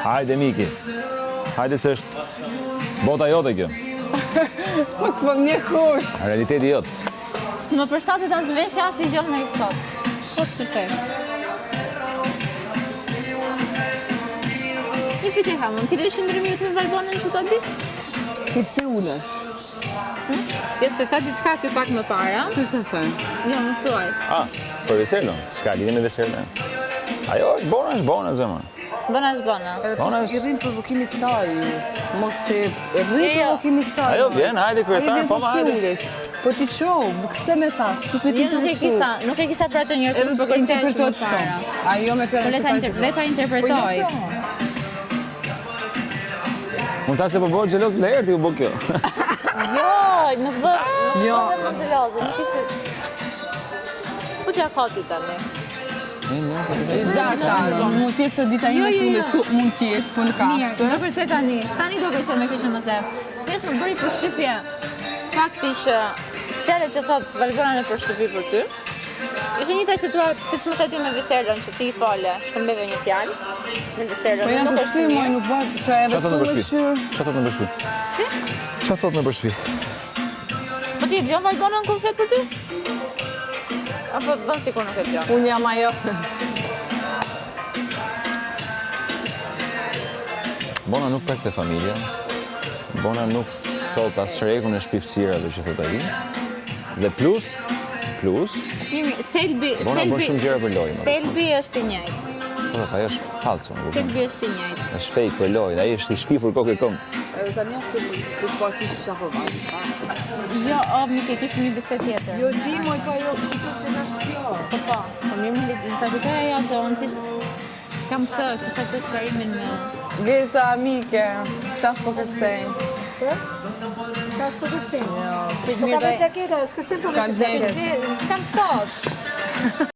Hajde, Miki. Hajde se është bota jote kjo. Po s'po një kush. Realiteti jote. S'më përshtatet as veshja as i gjon me i sot. Po të thesh. Një pyetje kam, mund t'i lësh ndërmjetës Valbonën që ta di? Ti pse ulesh? Jo, se tha diçka kjo pak më para. Si se thënë? Jo, më thuaj. Për Veselën, s'ka lidhje me Veselën. Ajo është bona, zemër. Bona është bona. Edhe po si i rrin provokimit saj. Mos se rrin provokimit saj. Ajo vjen, hajde kryetar, po ma hajde. Po ti qovë, këse me tas, tu pe ti interesu. Nuk e kisha për atë njërës, Edhe për interpretot shumë. Ajo me fjallë që Le ta interpretoj. Mund ta se po bëhet xheloz lehtë u bë kjo. Jo, nuk bë xheloze, nuk ishte. Po t'ja ka ti tani. Zarta, mund t'jetë se dita një tullit, mund t'jetë, po në kaftë. Mirë, do përse tani. Tani do përse me që më the. Thjesht më bëri përshtypje fakti që fjalët që thot Valbona në përshtypi për ty. Ishte një taj situatë, siç më the ti me Veselën, që ti i fale, shkëmbeve një fjalë në Veselën. Po janë të shty, moj nuk bëhet që edhe tu me shyrë. Qa thot në përshpi? Qa thot në përshpi? Po ti e gjon Valbonën kur flet për ty? Apo bën sikur nuk e gjon? Unë jam ajo. Bona nuk prekte familja. Bona nuk thot as shrekun e shpifësirave që thot ai. Dhe plus, Thelbi Bona bën shumë gjëra për lojë. Thelbi është i njëjtë. Po ajo është falso. Thelbi është i njëjtë. Është fake për lojë, ai është i shpifur kokë e kom. Edhe tani është të po ti shahovaj. Jo, nuk e kishim një bisedë tjetër. Jo di moj pa jo kuptoj se na shkjo. Po mirë më ta kujtoj ajo të unë thjesht kam të kisha të sfarimin me Gjeta amike, tas po kërcejnë. Tas po kërcejnë? Jo. Po ka për qaketa, s'kërcejnë që në Kanë gjekë. s'kam ftohtë.